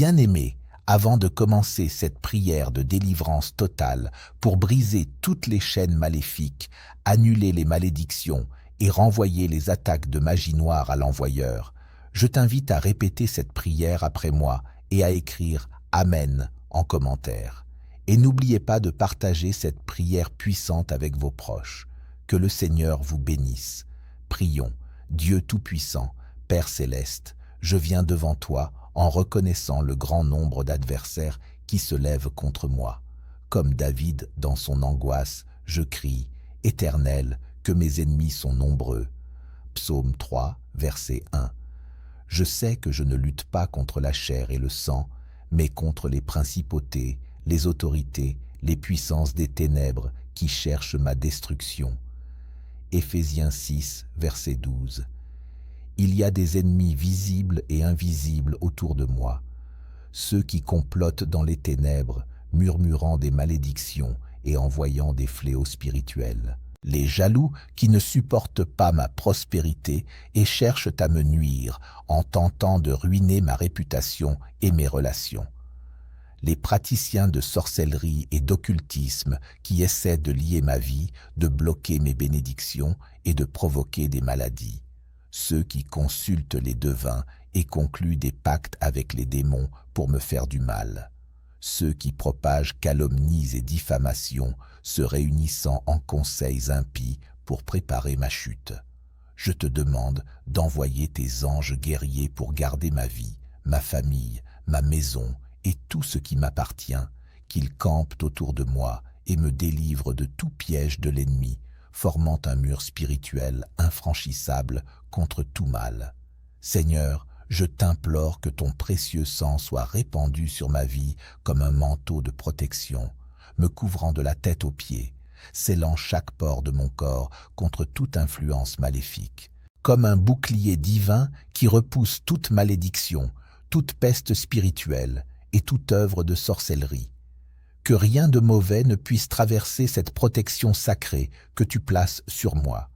Bien-aimé, avant de commencer cette prière de délivrance totale pour briser toutes les chaînes maléfiques, annuler les malédictions et renvoyer les attaques de magie noire à l'envoyeur, je t'invite à répéter cette prière après moi et à écrire « Amen » en commentaire. Et n'oubliez pas de partager cette prière puissante avec vos proches. Que le Seigneur vous bénisse. Prions. Dieu Tout-Puissant, Père Céleste, je viens devant toi en reconnaissant le grand nombre d'adversaires qui se lèvent contre moi. Comme David dans son angoisse, je crie « Éternel, que mes ennemis sont nombreux ». Psaume 3, verset 1. Je sais que je ne lutte pas contre la chair et le sang, mais contre les principautés, les autorités, les puissances des ténèbres qui cherchent ma destruction. Éphésiens 6, verset 12. Il y a des ennemis visibles et invisibles autour de moi, ceux qui complotent dans les ténèbres, murmurant des malédictions et envoyant des fléaux spirituels. Les jaloux qui ne supportent pas ma prospérité et cherchent à me nuire en tentant de ruiner ma réputation et mes relations. Les praticiens de sorcellerie et d'occultisme qui essaient de lier ma vie, de bloquer mes bénédictions et de provoquer des maladies. Ceux qui consultent les devins et concluent des pactes avec les démons pour me faire du mal. Ceux qui propagent calomnies et diffamations, se réunissant en conseils impies pour préparer ma chute. Je te demande d'envoyer tes anges guerriers pour garder ma vie, ma famille, ma maison et tout ce qui m'appartient, qu'ils campent autour de moi et me délivrent de tout piège de l'ennemi, formant un mur spirituel infranchissable contre tout mal. Seigneur, je t'implore que ton précieux sang soit répandu sur ma vie comme un manteau de protection, me couvrant de la tête aux pieds, scellant chaque pore de mon corps contre toute influence maléfique, comme un bouclier divin qui repousse toute malédiction, toute peste spirituelle et toute œuvre de sorcellerie. Que rien de mauvais ne puisse traverser cette protection sacrée que tu places sur moi.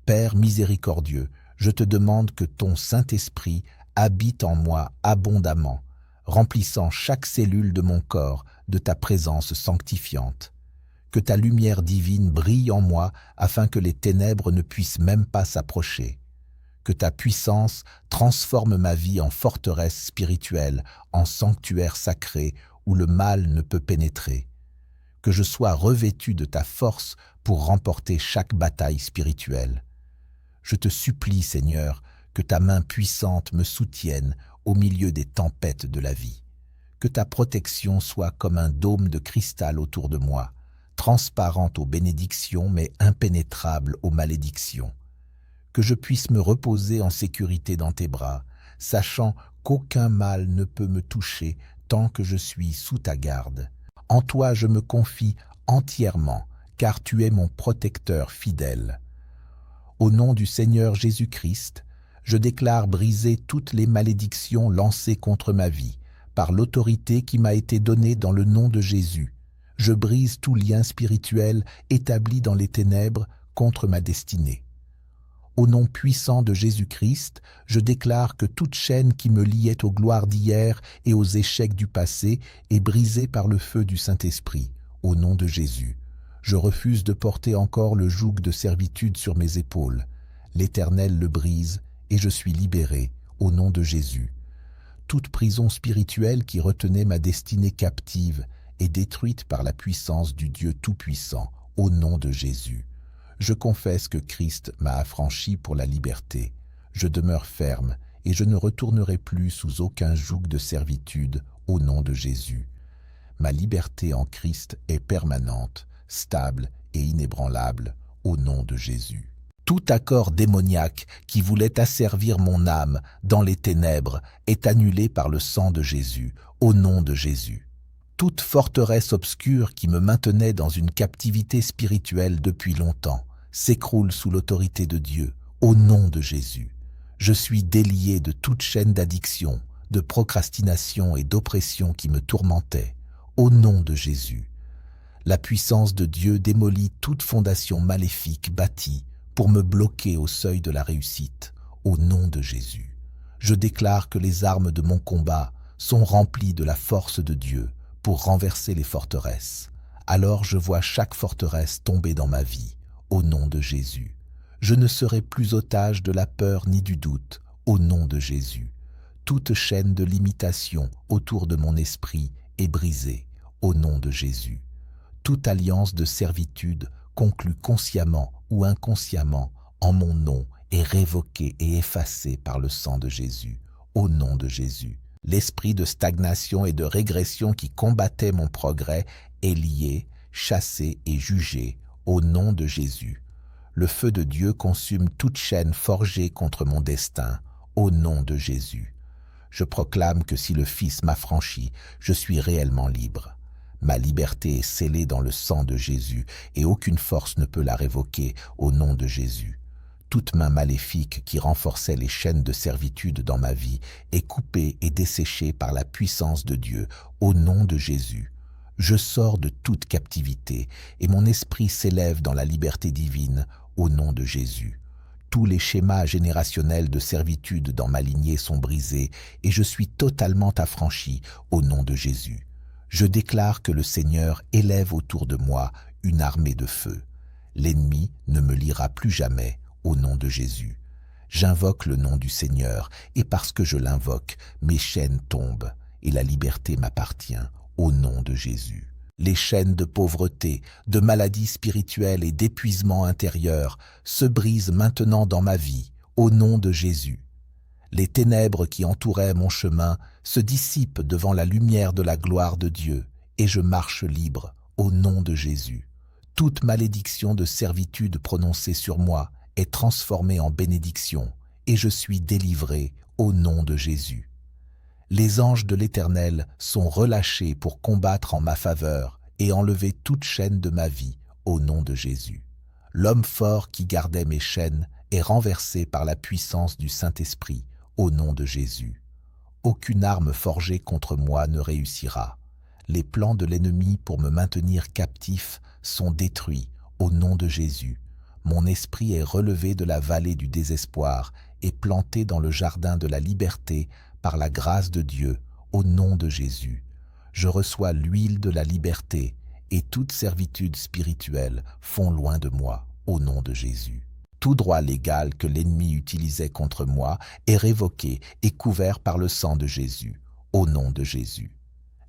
Père miséricordieux, je te demande que ton Saint-Esprit habite en moi abondamment, remplissant chaque cellule de mon corps de ta présence sanctifiante. Que ta lumière divine brille en moi afin que les ténèbres ne puissent même pas s'approcher. Que ta puissance transforme ma vie en forteresse spirituelle, en sanctuaire sacré où le mal ne peut pénétrer. Que je sois revêtu de ta force pour remporter chaque bataille spirituelle. Je te supplie, Seigneur, que ta main puissante me soutienne au milieu des tempêtes de la vie. Que ta protection soit comme un dôme de cristal autour de moi, transparente aux bénédictions mais impénétrable aux malédictions. Que je puisse me reposer en sécurité dans tes bras, sachant qu'aucun mal ne peut me toucher tant que je suis sous ta garde. En toi je me confie entièrement, car tu es mon protecteur fidèle. Au nom du Seigneur Jésus-Christ, je déclare briser toutes les malédictions lancées contre ma vie, par l'autorité qui m'a été donnée dans le nom de Jésus. Je brise tout lien spirituel établi dans les ténèbres contre ma destinée. Au nom puissant de Jésus-Christ, je déclare que toute chaîne qui me liait aux gloires d'hier et aux échecs du passé est brisée par le feu du Saint-Esprit, au nom de Jésus. Je refuse de porter encore le joug de servitude sur mes épaules. L'Éternel le brise et je suis libéré, au nom de Jésus. Toute prison spirituelle qui retenait ma destinée captive est détruite par la puissance du Dieu Tout-Puissant, au nom de Jésus. Je confesse que Christ m'a affranchi pour la liberté. Je demeure ferme et je ne retournerai plus sous aucun joug de servitude au nom de Jésus. Ma liberté en Christ est permanente, stable et inébranlable au nom de Jésus. Tout accord démoniaque qui voulait asservir mon âme dans les ténèbres est annulé par le sang de Jésus, au nom de Jésus. Toute forteresse obscure qui me maintenait dans une captivité spirituelle depuis longtemps s'écroule sous l'autorité de Dieu, au nom de Jésus. Je suis délié de toute chaîne d'addiction, de procrastination et d'oppression qui me tourmentait, au nom de Jésus. La puissance de Dieu démolit toute fondation maléfique bâtie pour me bloquer au seuil de la réussite, au nom de Jésus. Je déclare que les armes de mon combat sont remplis de la force de Dieu pour renverser les forteresses. Alors je vois chaque forteresse tomber dans ma vie, au nom de Jésus. Je ne serai plus otage de la peur ni du doute, au nom de Jésus. Toute chaîne de limitation autour de mon esprit est brisée, au nom de Jésus. Toute alliance de servitude conclue consciemment ou inconsciemment en mon nom est révoquée et effacée par le sang de Jésus, au nom de Jésus. L'esprit de stagnation et de régression qui combattait mon progrès est lié, chassé et jugé, au nom de Jésus. Le feu de Dieu consume toute chaîne forgée contre mon destin, au nom de Jésus. Je proclame que si le Fils m'affranchit, je suis réellement libre. Ma liberté est scellée dans le sang de Jésus et aucune force ne peut la révoquer au nom de Jésus. Toute main maléfique qui renforçait les chaînes de servitude dans ma vie est coupée et desséchée par la puissance de Dieu au nom de Jésus. Je sors de toute captivité et mon esprit s'élève dans la liberté divine au nom de Jésus. Tous les schémas générationnels de servitude dans ma lignée sont brisés et je suis totalement affranchi au nom de Jésus. Je déclare que le Seigneur élève autour de moi une armée de feu. L'ennemi ne me liera plus jamais au nom de Jésus. J'invoque le nom du Seigneur et parce que je l'invoque, mes chaînes tombent et la liberté m'appartient au nom de Jésus. Les chaînes de pauvreté, de maladies spirituelles et d'épuisement intérieur se brisent maintenant dans ma vie, au nom de Jésus. Les ténèbres qui entouraient mon chemin se dissipent devant la lumière de la gloire de Dieu, et je marche libre, au nom de Jésus. Toute malédiction de servitude prononcée sur moi est transformée en bénédiction, et je suis délivré, au nom de Jésus. Les anges de l'Éternel sont relâchés pour combattre en ma faveur et enlever toute chaîne de ma vie, au nom de Jésus. L'homme fort qui gardait mes chaînes est renversé par la puissance du Saint-Esprit, au nom de Jésus. Aucune arme forgée contre moi ne réussira. Les plans de l'ennemi pour me maintenir captif sont détruits, au nom de Jésus. Mon esprit est relevé de la vallée du désespoir et planté dans le jardin de la liberté par la grâce de Dieu, au nom de Jésus. Je reçois l'huile de la liberté et toute servitude spirituelle font loin de moi, au nom de Jésus. Tout droit légal que l'ennemi utilisait contre moi est révoqué et couvert par le sang de Jésus, au nom de Jésus.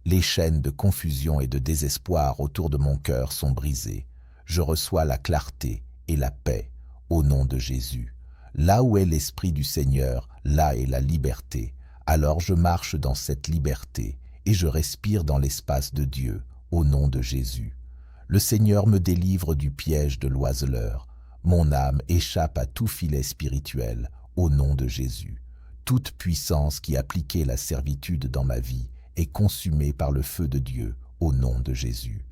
Les chaînes de confusion et de désespoir autour de mon cœur sont brisées. Je reçois la clarté et la paix, au nom de Jésus. Là où est l'Esprit du Seigneur, là est la liberté. Alors je marche dans cette liberté et je respire dans l'espace de Dieu, au nom de Jésus. Le Seigneur me délivre du piège de l'oiseleur. Mon âme échappe à tout filet spirituel, au nom de Jésus. Toute puissance qui appliquait la servitude dans ma vie est consumée par le feu de Dieu, au nom de Jésus.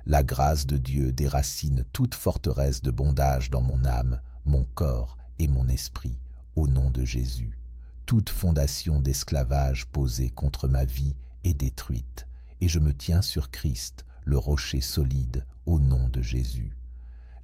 La grâce de Dieu déracine toute forteresse de bondage dans mon âme, mon corps et mon esprit, au nom de Jésus. Toute fondation d'esclavage posée contre ma vie est détruite, et je me tiens sur Christ, le rocher solide, au nom de Jésus.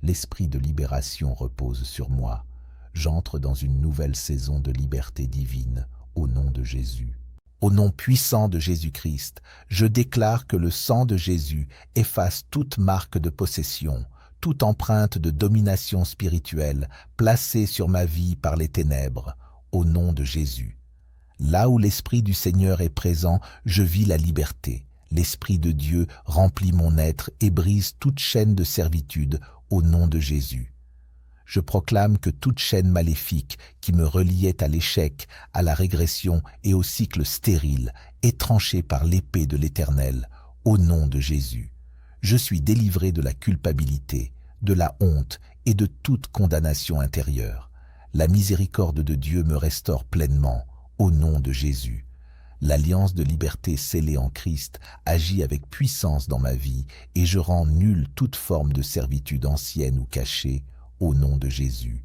L'esprit de libération repose sur moi. J'entre dans une nouvelle saison de liberté divine, au nom de Jésus. Au nom puissant de Jésus-Christ, je déclare que le sang de Jésus efface toute marque de possession, toute empreinte de domination spirituelle placée sur ma vie par les ténèbres, au nom de Jésus. Là où l'Esprit du Seigneur est présent, je vis la liberté. L'Esprit de Dieu remplit mon être et brise toute chaîne de servitude au nom de Jésus. Je proclame que toute chaîne maléfique qui me reliait à l'échec, à la régression et au cycle stérile est tranchée par l'épée de l'Éternel, au nom de Jésus. Je suis délivré de la culpabilité, de la honte et de toute condamnation intérieure. La miséricorde de Dieu me restaure pleinement, au nom de Jésus. L'alliance de liberté scellée en Christ agit avec puissance dans ma vie et je rends nulle toute forme de servitude ancienne ou cachée, au nom de Jésus.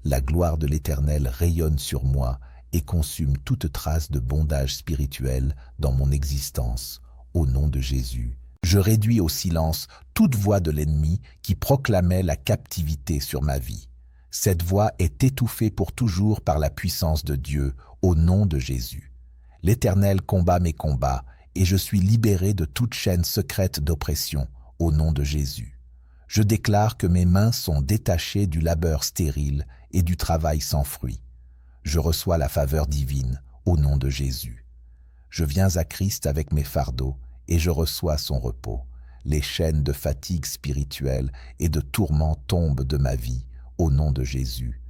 La gloire de l'Éternel rayonne sur moi et consume toute trace de bondage spirituel dans mon existence, au nom de Jésus. Je réduis au silence toute voix de l'ennemi qui proclamait la captivité sur ma vie. Cette voix est étouffée pour toujours par la puissance de Dieu, au nom de Jésus. L'Éternel combat mes combats, et je suis libéré de toute chaîne secrète d'oppression, au nom de Jésus. Je déclare que mes mains sont détachées du labeur stérile et du travail sans fruit. Je reçois la faveur divine, au nom de Jésus. Je viens à Christ avec mes fardeaux, et je reçois son repos. Les chaînes de fatigue spirituelle et de tourment tombent de ma vie, au nom de Jésus.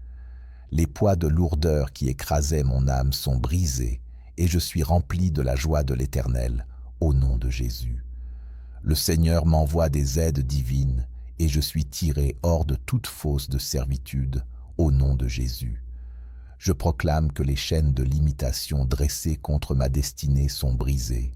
Les poids de lourdeur qui écrasaient mon âme sont brisés, et je suis rempli de la joie de l'Éternel, au nom de Jésus. Le Seigneur m'envoie des aides divines, et je suis tiré hors de toute fosse de servitude, au nom de Jésus. Je proclame que les chaînes de limitation dressées contre ma destinée sont brisées.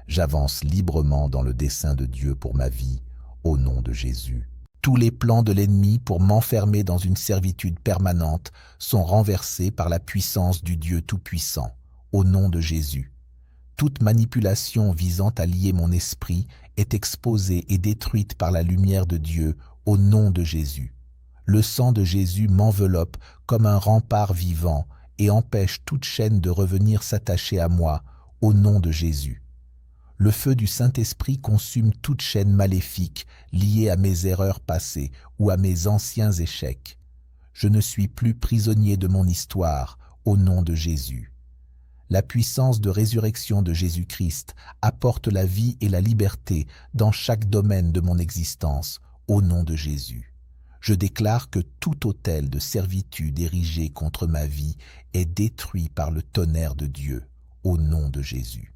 J'avance librement dans le dessein de Dieu pour ma vie, au nom de Jésus. Tous les plans de l'ennemi pour m'enfermer dans une servitude permanente sont renversés par la puissance du Dieu Tout-Puissant, au nom de Jésus. Toute manipulation visant à lier mon esprit est exposée et détruite par la lumière de Dieu, au nom de Jésus. Le sang de Jésus m'enveloppe comme un rempart vivant et empêche toute chaîne de revenir s'attacher à moi, au nom de Jésus. Le feu du Saint-Esprit consume toute chaîne maléfique liée à mes erreurs passées ou à mes anciens échecs. Je ne suis plus prisonnier de mon histoire, au nom de Jésus. La puissance de résurrection de Jésus-Christ apporte la vie et la liberté dans chaque domaine de mon existence, au nom de Jésus. Je déclare que tout autel de servitude érigé contre ma vie est détruit par le tonnerre de Dieu, au nom de Jésus.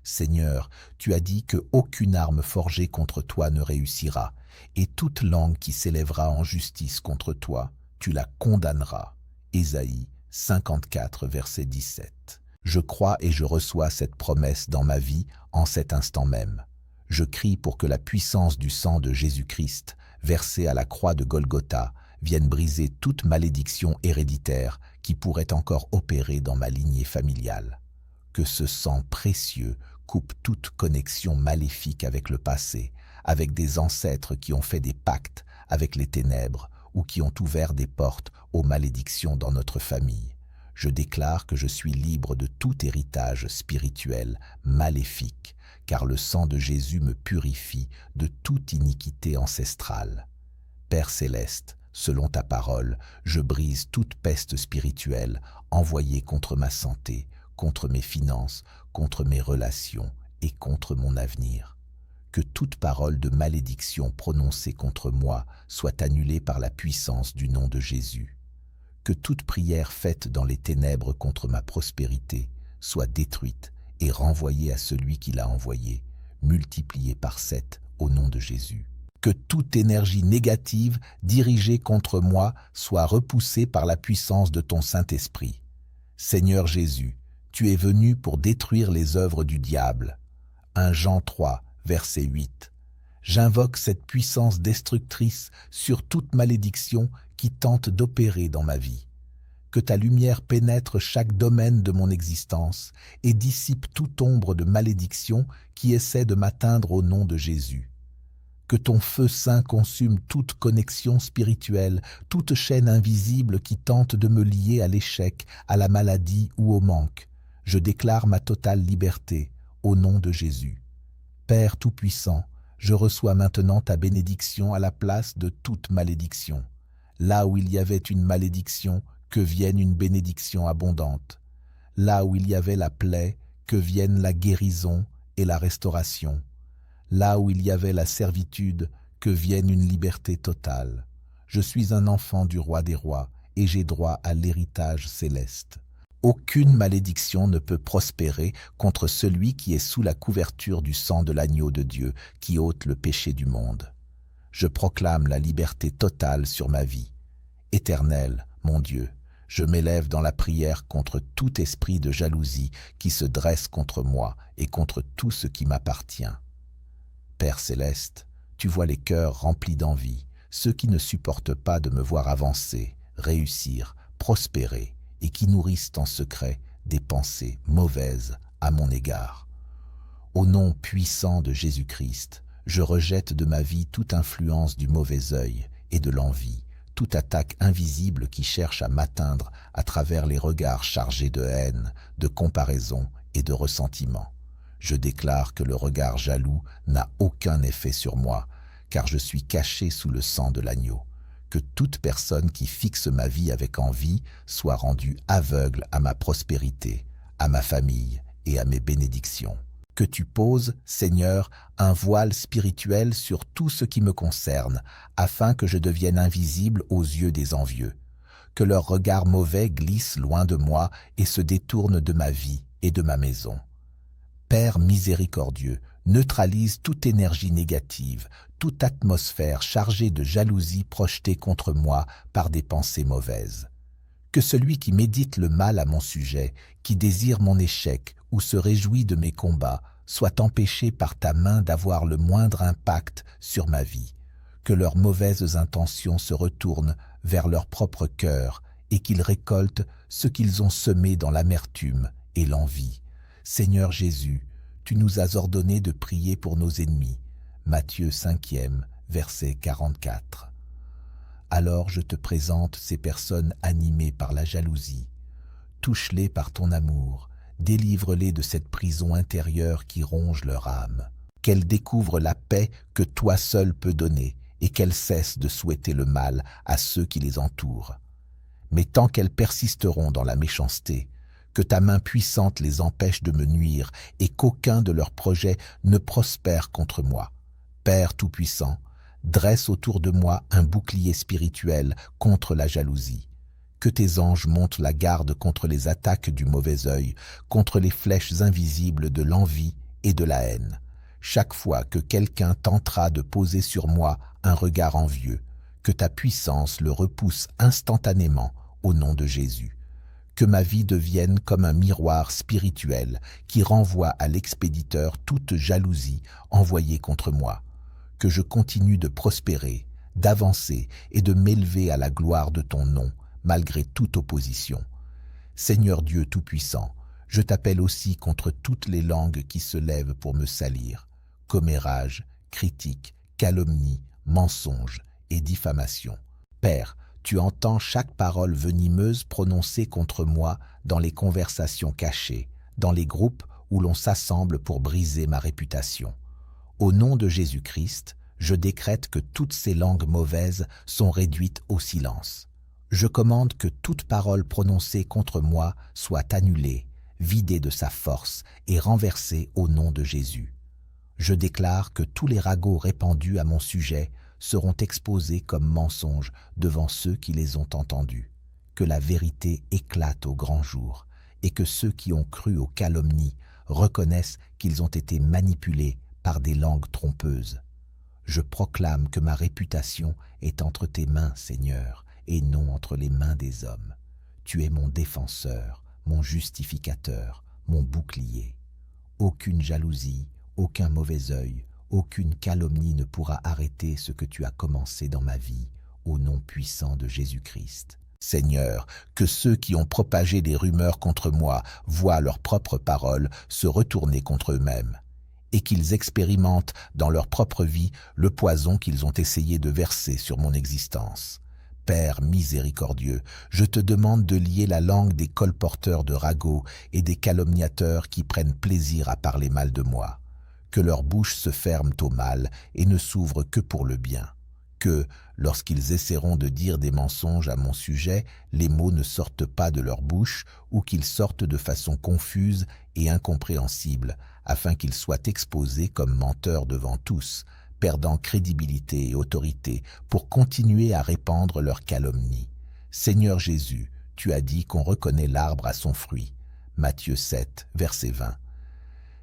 Seigneur, tu as dit que aucune arme forgée contre toi ne réussira, et toute langue qui s'élèvera en justice contre toi, tu la condamneras. Ésaïe 54, verset 17. Je crois et je reçois cette promesse dans ma vie en cet instant même. Je crie pour que la puissance du sang de Jésus-Christ, versé à la croix de Golgotha, vienne briser toute malédiction héréditaire qui pourrait encore opérer dans ma lignée familiale. Que ce sang précieux coupe toute connexion maléfique avec le passé, avec des ancêtres qui ont fait des pactes avec les ténèbres ou qui ont ouvert des portes aux malédictions dans notre famille. Je déclare que je suis libre de tout héritage spirituel maléfique, car le sang de Jésus me purifie de toute iniquité ancestrale. Père céleste, selon ta parole, je brise toute peste spirituelle envoyée contre ma santé, contre mes finances, contre mes relations et contre mon avenir. Que toute parole de malédiction prononcée contre moi soit annulée par la puissance du nom de Jésus. Que toute prière faite dans les ténèbres contre ma prospérité soit détruite et renvoyée à celui qui l'a envoyée, multipliée par 7 au nom de Jésus. Que toute énergie négative dirigée contre moi soit repoussée par la puissance de ton Saint-Esprit. Seigneur Jésus, tu es venu pour détruire les œuvres du diable. 1 Jean 3, verset 8. J'invoque cette puissance destructrice sur toute malédiction qui tente d'opérer dans ma vie. Que ta lumière pénètre chaque domaine de mon existence et dissipe toute ombre de malédiction qui essaie de m'atteindre au nom de Jésus. Que ton feu saint consume toute connexion spirituelle, toute chaîne invisible qui tente de me lier à l'échec, à la maladie ou au manque. Je déclare ma totale liberté, au nom de Jésus. Père Tout-Puissant, je reçois maintenant ta bénédiction à la place de toute malédiction. Là où il y avait une malédiction, que vienne une bénédiction abondante. Là où il y avait la plaie, que vienne la guérison et la restauration. Là où il y avait la servitude, que vienne une liberté totale. Je suis un enfant du roi des rois et j'ai droit à l'héritage céleste. Aucune malédiction ne peut prospérer contre celui qui est sous la couverture du sang de l'agneau de Dieu qui ôte le péché du monde. Je proclame la liberté totale sur ma vie. Éternel, mon Dieu, je m'élève dans la prière contre tout esprit de jalousie qui se dresse contre moi et contre tout ce qui m'appartient. Père céleste, tu vois les cœurs remplis d'envie, ceux qui ne supportent pas de me voir avancer, réussir, prospérer, et qui nourrissent en secret des pensées mauvaises à mon égard. Au nom puissant de Jésus-Christ, je rejette de ma vie toute influence du mauvais œil et de l'envie, toute attaque invisible qui cherche à m'atteindre à travers les regards chargés de haine, de comparaison et de ressentiment. Je déclare que le regard jaloux n'a aucun effet sur moi, car je suis caché sous le sang de l'agneau. Que toute personne qui fixe ma vie avec envie soit rendue aveugle à ma prospérité, à ma famille et à mes bénédictions. Que tu poses, Seigneur, un voile spirituel sur tout ce qui me concerne, afin que je devienne invisible aux yeux des envieux. Que leur regard mauvais glisse loin de moi et se détourne de ma vie et de ma maison. Père miséricordieux, neutralise toute énergie négative, toute atmosphère chargée de jalousie projetée contre moi par des pensées mauvaises. Que celui qui médite le mal à mon sujet, qui désire mon échec ou se réjouit de mes combats, soit empêché par ta main d'avoir le moindre impact sur ma vie. Que leurs mauvaises intentions se retournent vers leur propre cœur et qu'ils récoltent ce qu'ils ont semé dans l'amertume et l'envie. Seigneur Jésus, tu nous as ordonné de prier pour nos ennemis. Matthieu 5e, verset 44. Alors je te présente ces personnes animées par la jalousie. Touche-les par ton amour, délivre-les de cette prison intérieure qui ronge leur âme. Qu'elles découvrent la paix que toi seul peux donner et qu'elles cessent de souhaiter le mal à ceux qui les entourent. Mais tant qu'elles persisteront dans la méchanceté, que ta main puissante les empêche de me nuire et qu'aucun de leurs projets ne prospère contre moi. Père Tout-Puissant, dresse autour de moi un bouclier spirituel contre la jalousie. Que tes anges montent la garde contre les attaques du mauvais œil, contre les flèches invisibles de l'envie et de la haine. Chaque fois que quelqu'un tentera de poser sur moi un regard envieux, que ta puissance le repousse instantanément au nom de Jésus. Que ma vie devienne comme un miroir spirituel qui renvoie à l'expéditeur toute jalousie envoyée contre moi. Que je continue de prospérer, d'avancer et de m'élever à la gloire de ton nom, malgré toute opposition. Seigneur Dieu Tout-Puissant, je t'appelle aussi contre toutes les langues qui se lèvent pour me salir, commérages, critiques, calomnies, mensonges et diffamations. Père, tu entends chaque parole venimeuse prononcée contre moi dans les conversations cachées, dans les groupes où l'on s'assemble pour briser ma réputation. Au nom de Jésus-Christ, je décrète que toutes ces langues mauvaises sont réduites au silence. Je commande que toute parole prononcée contre moi soit annulée, vidée de sa force et renversée au nom de Jésus. Je déclare que tous les ragots répandus à mon sujet seront exposés comme mensonges devant ceux qui les ont entendus, que la vérité éclate au grand jour et que ceux qui ont cru aux calomnies reconnaissent qu'ils ont été manipulés par des langues trompeuses. Je proclame que ma réputation est entre tes mains, Seigneur, et non entre les mains des hommes. Tu es mon défenseur, mon justificateur, mon bouclier. Aucune jalousie, aucun mauvais œil, aucune calomnie ne pourra arrêter ce que tu as commencé dans ma vie, au nom puissant de Jésus-Christ. Seigneur, que ceux qui ont propagé des rumeurs contre moi voient leurs propres paroles se retourner contre eux-mêmes, et qu'ils expérimentent dans leur propre vie le poison qu'ils ont essayé de verser sur mon existence. Père miséricordieux, je te demande de lier la langue des colporteurs de ragots et des calomniateurs qui prennent plaisir à parler mal de moi. Que leurs bouches se ferment au mal et ne s'ouvrent que pour le bien. Que, lorsqu'ils essaieront de dire des mensonges à mon sujet, les mots ne sortent pas de leur bouche ou qu'ils sortent de façon confuse et incompréhensible, afin qu'ils soient exposés comme menteurs devant tous, perdant crédibilité et autorité pour continuer à répandre leurs calomnies. Seigneur Jésus, tu as dit qu'on reconnaît l'arbre à son fruit. Matthieu 7, verset 20.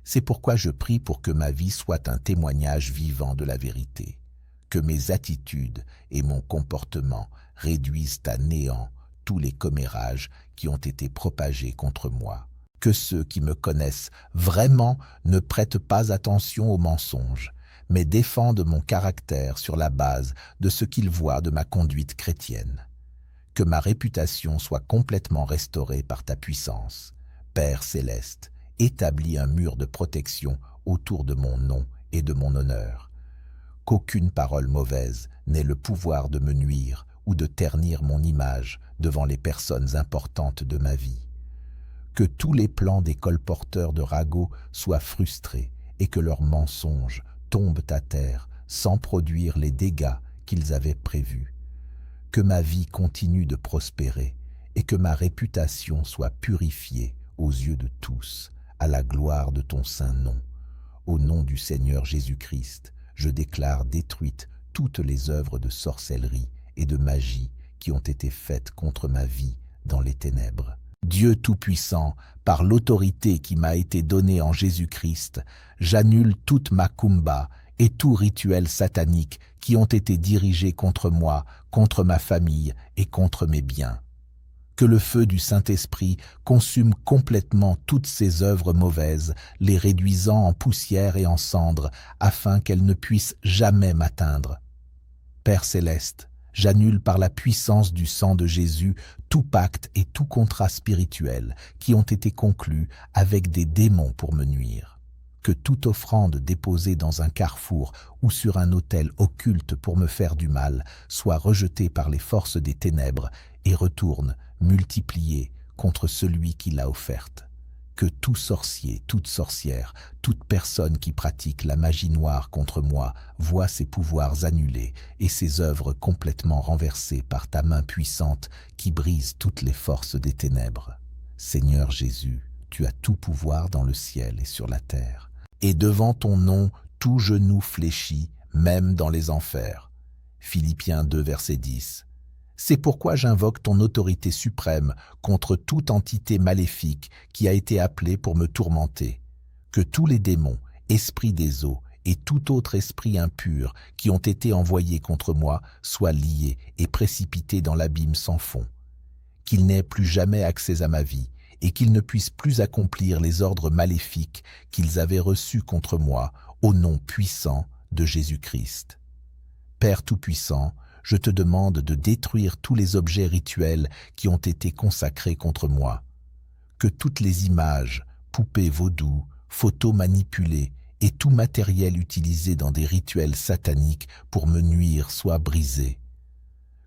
C'est pourquoi je prie pour que ma vie soit un témoignage vivant de la vérité, que mes attitudes et mon comportement réduisent à néant tous les commérages qui ont été propagés contre moi, que ceux qui me connaissent vraiment ne prêtent pas attention aux mensonges, mais défendent mon caractère sur la base de ce qu'ils voient de ma conduite chrétienne. Que ma réputation soit complètement restaurée par ta puissance. Père céleste, établis un mur de protection autour de mon nom et de mon honneur. Qu'aucune parole mauvaise n'ait le pouvoir de me nuire ou de ternir mon image devant les personnes importantes de ma vie. Que tous les plans des colporteurs de ragots soient frustrés et que leurs mensonges tombent à terre sans produire les dégâts qu'ils avaient prévus. Que ma vie continue de prospérer et que ma réputation soit purifiée aux yeux de tous, à la gloire de ton saint nom. Au nom du Seigneur Jésus-Christ, je déclare détruites toutes les œuvres de sorcellerie et de magie qui ont été faites contre ma vie dans les ténèbres. Dieu Tout-Puissant, par l'autorité qui m'a été donnée en Jésus-Christ, j'annule toute macumba et tout rituel satanique qui ont été dirigés contre moi, contre ma famille et contre mes biens. Que le feu du Saint-Esprit consume complètement toutes ces œuvres mauvaises, les réduisant en poussière et en cendres, afin qu'elles ne puissent jamais m'atteindre. Père céleste, j'annule par la puissance du sang de Jésus tout pacte et tout contrat spirituel qui ont été conclus avec des démons pour me nuire. Que toute offrande déposée dans un carrefour ou sur un autel occulte pour me faire du mal soit rejetée par les forces des ténèbres et retourne, multipliée, contre celui qui l'a offerte. Que tout sorcier, toute sorcière, toute personne qui pratique la magie noire contre moi voie ses pouvoirs annulés et ses œuvres complètement renversées par ta main puissante qui brise toutes les forces des ténèbres. Seigneur Jésus, tu as tout pouvoir dans le ciel et sur la terre. Et devant ton nom, tout genou fléchit, même dans les enfers. Philippiens 2, verset 10. C'est pourquoi j'invoque ton autorité suprême contre toute entité maléfique qui a été appelée pour me tourmenter. Que tous les démons, esprits des eaux et tout autre esprit impur qui ont été envoyés contre moi soient liés et précipités dans l'abîme sans fond. Qu'ils n'aient plus jamais accès à ma vie et qu'ils ne puissent plus accomplir les ordres maléfiques qu'ils avaient reçus contre moi au nom puissant de Jésus-Christ. Père Tout-Puissant, je te demande de détruire tous les objets rituels qui ont été consacrés contre moi. Que toutes les images, poupées vaudou, photos manipulées et tout matériel utilisé dans des rituels sataniques pour me nuire soient brisés.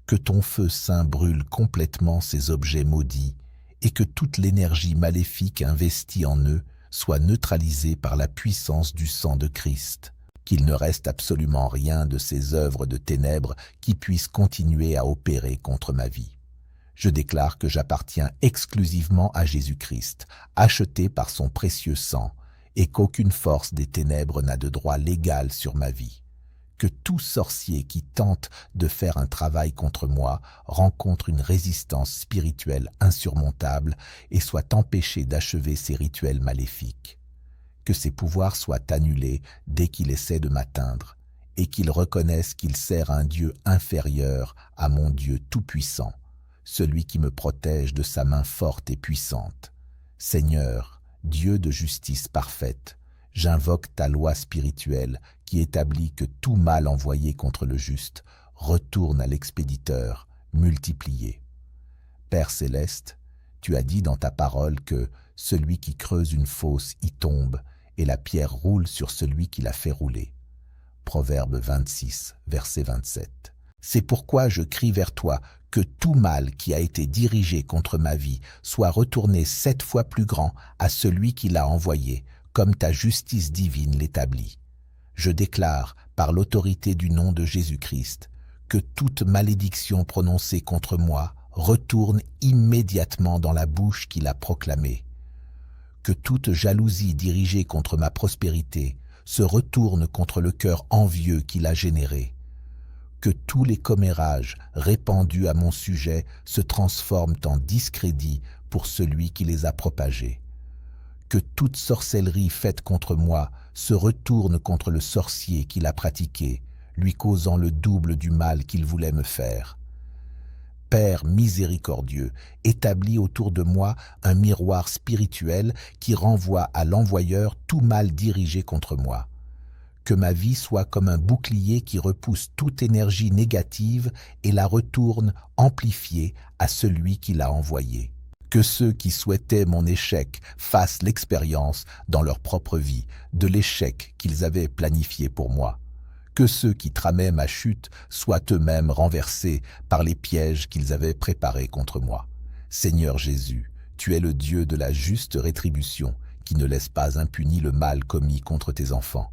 Que ton feu saint brûle complètement ces objets maudits et que toute l'énergie maléfique investie en eux soit neutralisée par la puissance du sang de Christ. Qu'il ne reste absolument rien de ces œuvres de ténèbres qui puissent continuer à opérer contre ma vie. Je déclare que j'appartiens exclusivement à Jésus-Christ, acheté par son précieux sang, et qu'aucune force des ténèbres n'a de droit légal sur ma vie. Que tout sorcier qui tente de faire un travail contre moi rencontre une résistance spirituelle insurmontable et soit empêché d'achever ses rituels maléfiques. Que ses pouvoirs soient annulés dès qu'il essaie de m'atteindre, et qu'il reconnaisse qu'il sert un Dieu inférieur à mon Dieu tout-puissant, celui qui me protège de sa main forte et puissante. Seigneur, Dieu de justice parfaite, j'invoque ta loi spirituelle qui établit que tout mal envoyé contre le juste retourne à l'expéditeur, multiplié. Père céleste, tu as dit dans ta parole que celui qui creuse une fosse y tombe, et la pierre roule sur celui qui la fait rouler. Proverbe 26, verset 27. C'est pourquoi je crie vers toi que tout mal qui a été dirigé contre ma vie soit retourné 7 fois plus grand à celui qui l'a envoyé, comme ta justice divine l'établit. Je déclare, par l'autorité du nom de Jésus-Christ, que toute malédiction prononcée contre moi retourne immédiatement dans la bouche qui l'a proclamée. Que toute jalousie dirigée contre ma prospérité se retourne contre le cœur envieux qui l'a généré. Que tous les commérages répandus à mon sujet se transforment en discrédit pour celui qui les a propagés. Que toute sorcellerie faite contre moi se retourne contre le sorcier qui l'a pratiquée, lui causant le double du mal qu'il voulait me faire. Père miséricordieux, établis autour de moi un miroir spirituel qui renvoie à l'envoyeur tout mal dirigé contre moi. Que ma vie soit comme un bouclier qui repousse toute énergie négative et la retourne amplifiée à celui qui l'a envoyé. Que ceux qui souhaitaient mon échec fassent l'expérience dans leur propre vie de l'échec qu'ils avaient planifié pour moi. Que ceux qui tramaient ma chute soient eux-mêmes renversés par les pièges qu'ils avaient préparés contre moi. Seigneur Jésus, Tu es le Dieu de la juste rétribution, qui ne laisse pas impuni le mal commis contre tes enfants.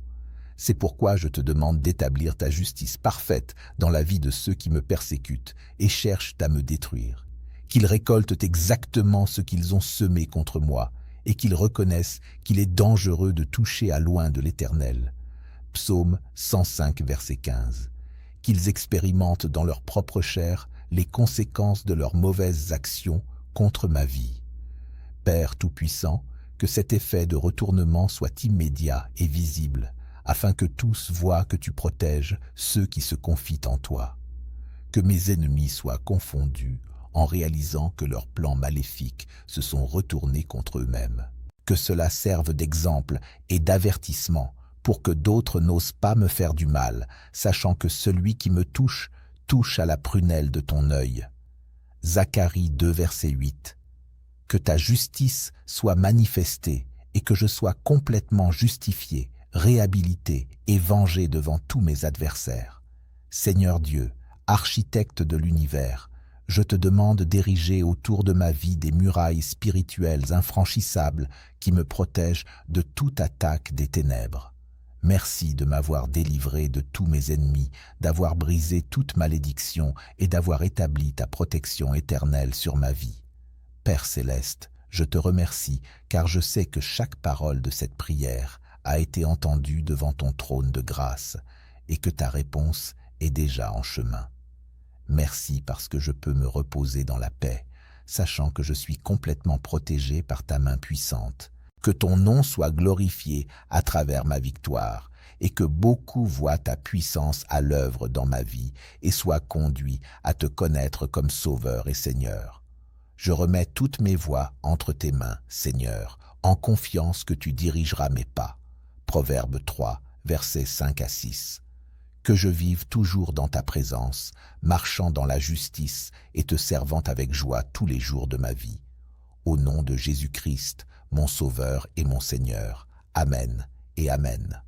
C'est pourquoi je te demande d'établir ta justice parfaite dans la vie de ceux qui me persécutent et cherchent à me détruire. Qu'ils récoltent exactement ce qu'ils ont semé contre moi, et qu'ils reconnaissent qu'il est dangereux de toucher à loin de l'Éternel. Psaume 105, verset 15. Qu'ils expérimentent dans leur propre chair les conséquences de leurs mauvaises actions contre ma vie. Père Tout-Puissant, que cet effet de retournement soit immédiat et visible, afin que tous voient que tu protèges ceux qui se confient en toi. Que mes ennemis soient confondus en réalisant que leurs plans maléfiques se sont retournés contre eux-mêmes. Que cela serve d'exemple et d'avertissement pour que d'autres n'osent pas me faire du mal, sachant que celui qui me touche, touche à la prunelle de ton œil. Zacharie 2, verset 8. Que ta justice soit manifestée et que je sois complètement justifié, réhabilité et vengé devant tous mes adversaires. Seigneur Dieu, architecte de l'univers, je te demande d'ériger autour de ma vie des murailles spirituelles infranchissables qui me protègent de toute attaque des ténèbres. Merci de m'avoir délivré de tous mes ennemis, d'avoir brisé toute malédiction et d'avoir établi ta protection éternelle sur ma vie. Père céleste, je te remercie car je sais que chaque parole de cette prière a été entendue devant ton trône de grâce et que ta réponse est déjà en chemin. Merci parce que je peux me reposer dans la paix, sachant que je suis complètement protégé par ta main puissante. Que ton nom soit glorifié à travers ma victoire et que beaucoup voient ta puissance à l'œuvre dans ma vie et soient conduits à te connaître comme Sauveur et Seigneur. Je remets toutes mes voies entre tes mains, Seigneur, en confiance que tu dirigeras mes pas. Proverbe 3, versets 5 à 6. Que je vive toujours dans ta présence, marchant dans la justice et te servant avec joie tous les jours de ma vie. Au nom de Jésus-Christ, mon Sauveur et mon Seigneur. Amen et Amen.